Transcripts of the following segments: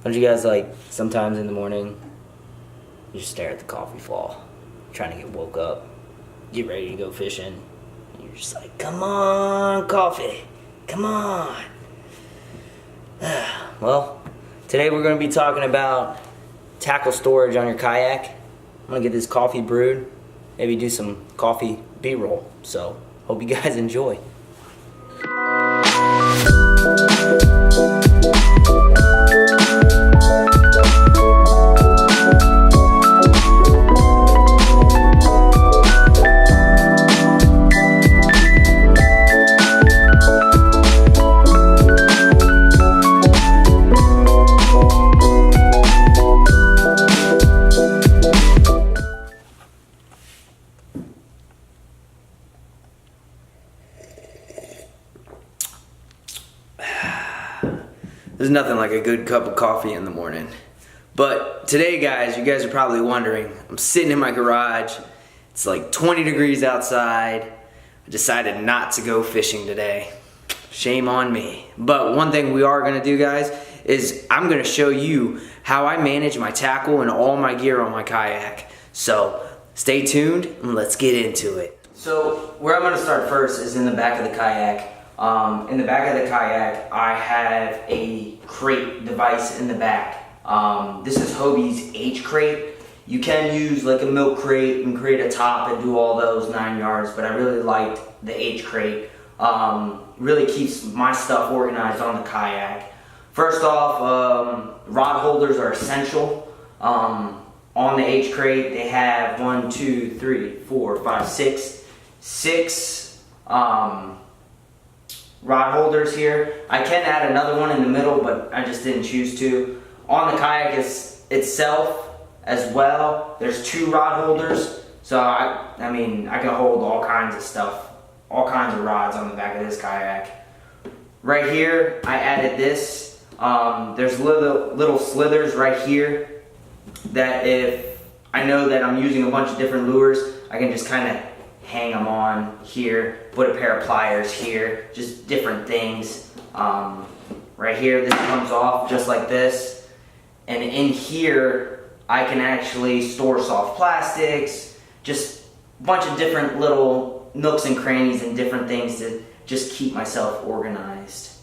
Don't you guys like sometimes in the morning you just stare at the coffee fall, trying to get woke up, get ready to go fishing, and you're just like, come on, coffee, come on. Well, today we're going to be talking about tackle storage on your kayak. I'm going to get this coffee brewed, maybe do some coffee B-roll, so hope you guys enjoy. There's nothing like a good cup of coffee in the morning. But today, guys, you guys are probably wondering, I'm sitting in my garage. It's like 20 degrees outside. I decided not to go fishing today. Shame on me. But one thing we are gonna do, guys, is I'm gonna show you how I manage my tackle and all my gear on my kayak. So stay tuned and let's get into it. So where I'm gonna start first is in the back of the kayak. In the back of the kayak, I have a crate device in the back. This is Hobie's H crate. You can use like a milk crate and create a top and do all those 9 yards, but I really liked the H crate. Really keeps my stuff organized on the kayak. First off, rod holders are essential. On the H crate, they have 1, 2, 3, 4, 5, 6 rod holders here. I can add another one in the middle, but I just didn't choose to. On the kayak itself as well, there's 2 rod holders. So I mean, I can hold all kinds of stuff, all kinds of rods on the back of this kayak. Right here, I added this. There's little slithers right here that if I know that I'm using a bunch of different lures, I can just kind of hang them on here, put a pair of pliers here, just different things. Right here, this comes off just like this. And in here, I can actually store soft plastics, just a bunch of different little nooks and crannies and different things to just keep myself organized.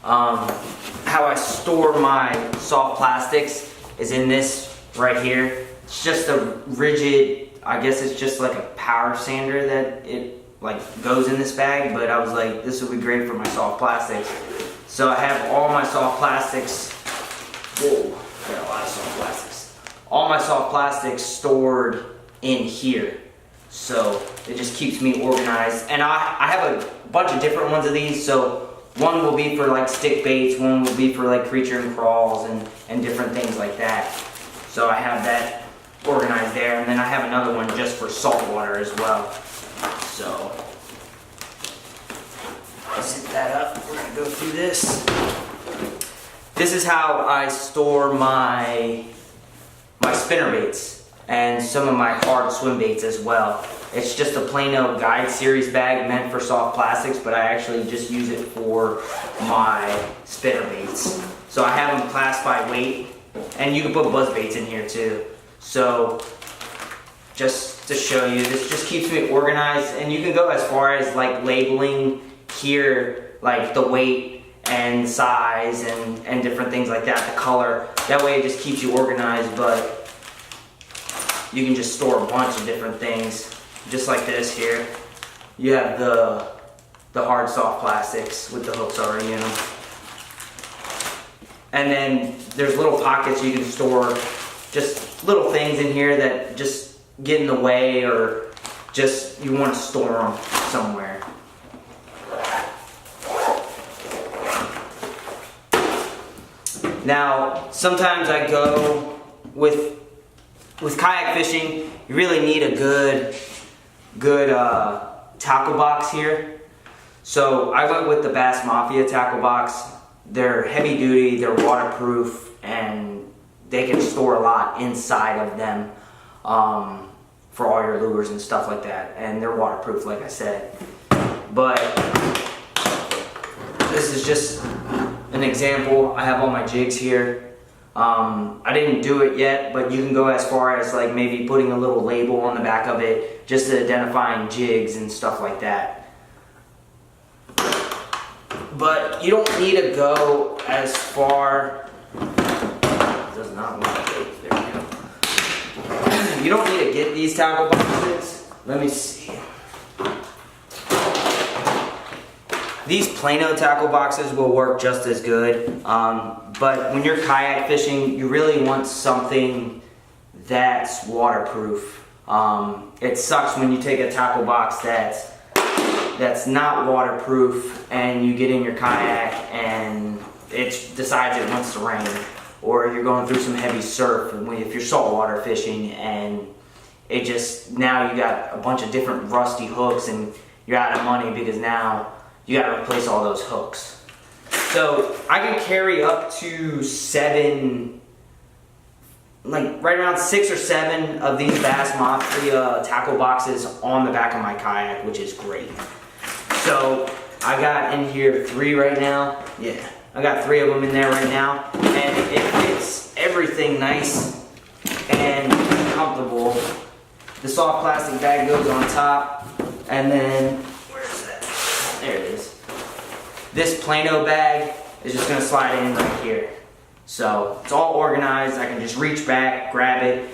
How I store my soft plastics is in this right here. It's just a rigid, I guess it's just like a power sander that it like goes in this bag, but I was like, this would be great for my soft plastics. So I have all my soft plastics, whoa, I got a lot of soft plastics. All my soft plastics stored in here. So it just keeps me organized. And I have a bunch of different ones of these, so one will be for like stick baits, one will be for like creature and crawls and different things like that. So I have that organized there, and then I have another one just for salt water as well. So let's hit that up. We're gonna go through this. This is how I store my spinner baits and some of my hard swim baits as well. It's just a plain old guide series bag meant for soft plastics, but I actually just use it for my spinner baits. So I have them classed by weight, and you can put buzz baits in here too. So just to show you, this just keeps me organized, and you can go as far as like labeling here, like the weight and size and different things like that, the color. That way it just keeps you organized, but you can just store a bunch of different things. Just like this here. You have the hard soft plastics with the hooks already in them. And then there's little pockets you can store just little things in here that just get in the way, or just you want to store them somewhere. Now, sometimes I go with kayak fishing, you really need a good tackle box here. So I went with the Bass Mafia tackle box. They're heavy duty, they're waterproof, and they can store a lot inside of them for all your lures and stuff like that. And they're waterproof, like I said. But this is just an example, I have all my jigs here. I didn't do it yet, but you can go as far as like maybe putting a little label on the back of it, just identifying jigs and stuff like that. But you don't need to go as far. It does not want to go. There we go. You don't need to get these tackle boxes. Let me see. These Plano tackle boxes will work just as good, but when you're kayak fishing, you really want something that's waterproof. It sucks when you take a tackle box that's not waterproof and you get in your kayak and it decides it wants to rain, or you're going through some heavy surf if you're saltwater fishing, and it just, now you got a bunch of different rusty hooks and you're out of money because now you got to replace all those hooks. So I can carry up to 7, like right around 6 or 7 of these Bass Mafia tackle boxes on the back of my kayak, which is great. So I got in here 3 right now. Yeah, I got 3 of them in there right now, and it fits everything nice and comfortable. The soft plastic bag goes on top, and then there it is. This Plano bag is just going to slide in right here. So it's all organized. I can just reach back, grab it.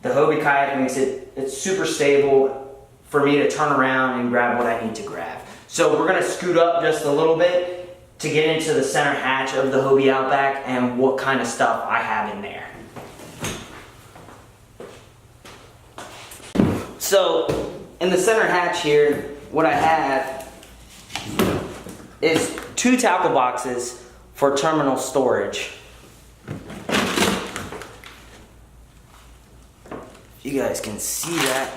The Hobie kayak makes it's super stable for me to turn around and grab what I need to grab. So we're going to scoot up just a little bit to get into the center hatch of the Hobie Outback and what kind of stuff I have in there. So in the center hatch here, what I have is 2 tackle boxes for terminal storage. You guys can see that.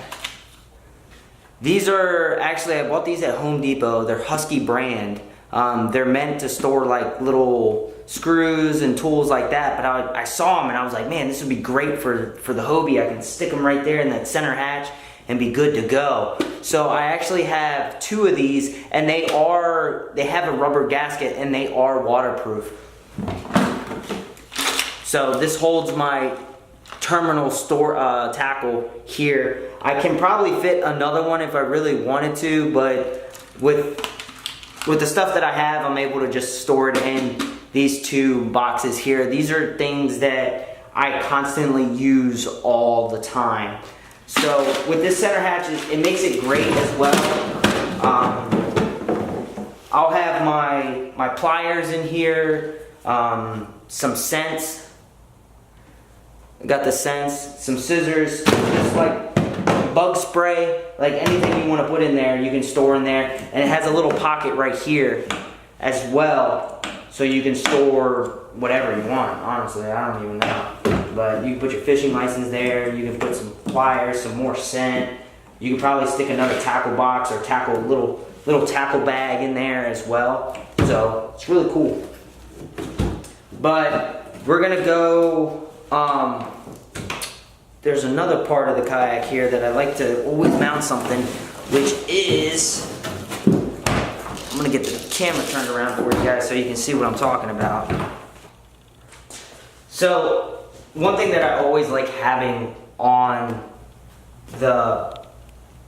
These are actually, I bought these at Home Depot. They're Husky brand. They're meant to store like little screws and tools like that, but I saw them and I was like, man, this would be great for the Hobie. I can stick them right there in that center hatch and be good to go. So I actually have 2 of these, and they have a rubber gasket and they are waterproof. So this holds my terminal tackle here. I can probably fit another one if I really wanted to, but with the stuff that I have, I'm able to just store it in these 2 boxes here. These are things that I constantly use all the time. So with this center hatch, it makes it great as well. I'll have my pliers in here, some scents. I got the scents, some scissors, just like bug spray, like anything you want to put in there, you can store in there. And it has a little pocket right here as well, so you can store whatever you want. Honestly, I don't even know. But you can put your fishing license there, you can put some pliers, some more scent. You can probably stick another tackle box or little tackle bag in there as well. So it's really cool. But we're gonna go, there's another part of the kayak here that I like to always mount something, which is, I'm gonna get the camera turned around for you guys so you can see what I'm talking about. So, one thing that I always like having on the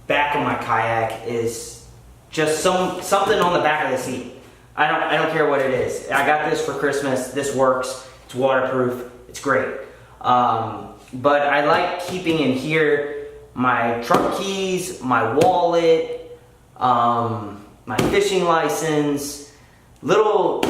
back of my kayak is just something on the back of the seat. I don't care what it is. I got this for Christmas. This works. It's waterproof. It's great. But I like keeping in here my truck keys, my wallet, my fishing license, little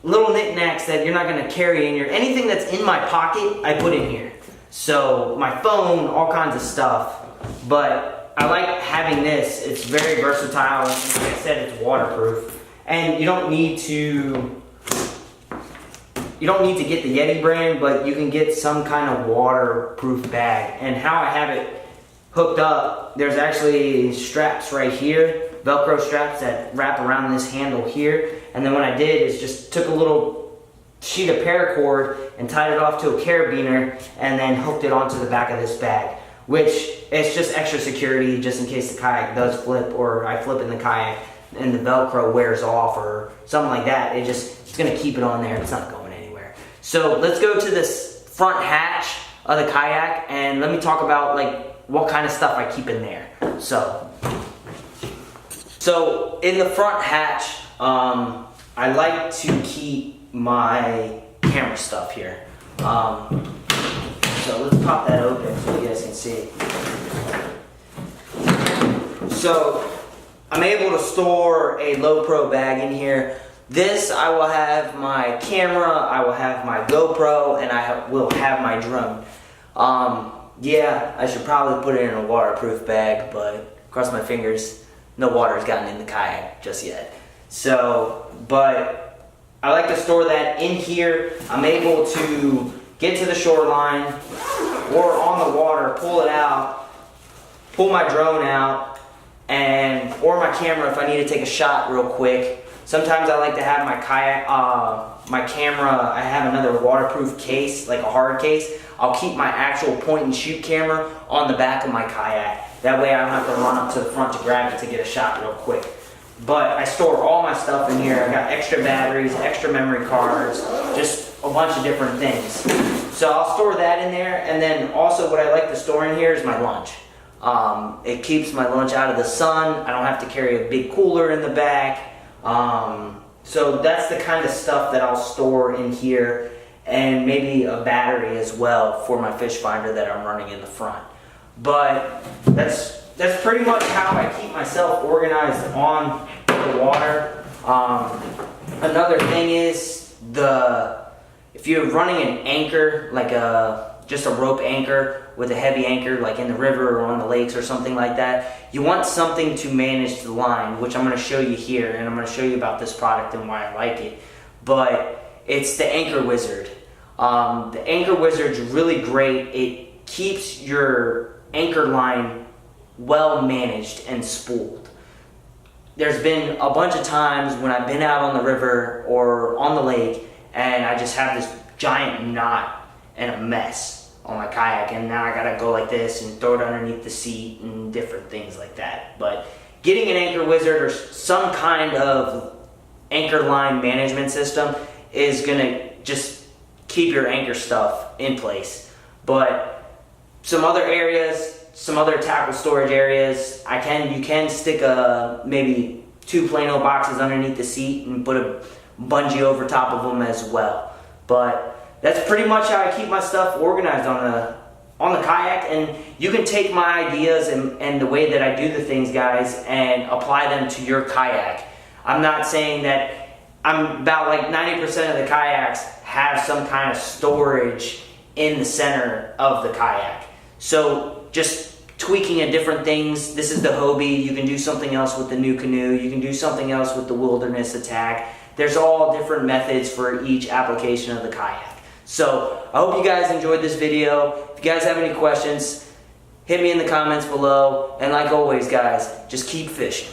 knickknacks that you're not going to carry in here. Anything that's in my pocket, I put in here. So my phone, all kinds of stuff. But I like having this. It's very versatile. Like I said, it's waterproof. And you don't need to get the Yeti brand, but you can get some kind of waterproof bag. And how I have it hooked up, there's actually straps right here, Velcro straps that wrap around this handle here. And then what I did is just took a little sheet of paracord and tied it off to a carabiner and then hooked it onto the back of this bag, which is just extra security just in case the kayak does flip or I flip in the kayak. and the Velcro wears off or something like that, it's gonna keep it on there. It's not going anywhere. So let's go to this front hatch of the kayak and let me talk about like what kind of stuff I keep in there. So in the front hatch, I like to keep my camera stuff here. So let's pop that open so you guys can see. So I'm able to store a low pro bag in here. This, I will have my camera, I will have my GoPro, and I will have my drone. Yeah, I should probably put it in a waterproof bag, but cross my fingers, no water has gotten in the kayak just yet. So, but I like to store that in here. I'm able to get to the shoreline or on the water, pull it out, pull my drone out, or my camera if I need to take a shot real quick. Sometimes I like to have my kayak, my camera, I have another waterproof case, like a hard case. I'll keep my actual point and shoot camera on the back of my kayak. That way I don't have to run up to the front to grab it to get a shot real quick. But I store all my stuff in here. I got extra batteries, extra memory cards, just a bunch of different things. So I'll store that in there, and then also what I like to store in here is my lunch. It keeps my lunch out of the sun. I don't have to carry a big cooler in the back. So that's the kind of stuff that I'll store in here, and maybe a battery as well for my fish finder that I'm running in the front. But that's pretty much how I keep myself organized on the water. Another thing is if you're running an anchor, like just a rope anchor with a heavy anchor like in the river or on the lakes or something like that, you want something to manage the line, which I'm going to show you here, and I'm going to show you about this product and why I like it. But it's the Anchor Wizard. The Anchor Wizard's really great. It keeps your anchor line well managed and spooled. There's been a bunch of times when I've been out on the river or on the lake and I just have this giant knot and a mess on my kayak, and now I gotta go like this and throw it underneath the seat and different things like that. But getting an Anchor Wizard or some kind of anchor line management system is gonna just keep your anchor stuff in place. But some other areas, some other tackle storage areas, you can stick maybe 2 Plano boxes underneath the seat and put a bungee over top of them as well. But that's pretty much how I keep my stuff organized on the kayak, and you can take my ideas and the way that I do the things, guys, and apply them to your kayak. I'm not saying that about like 90% of the kayaks have some kind of storage in the center of the kayak. So just tweaking at different things. This is the Hobie. You can do something else with the New Canoe. You can do something else with the Wilderness Attack. There's all different methods for each application of the kayak. So I hope you guys enjoyed this video. If you guys have any questions, hit me in the comments below. And like always, guys, just keep fishing.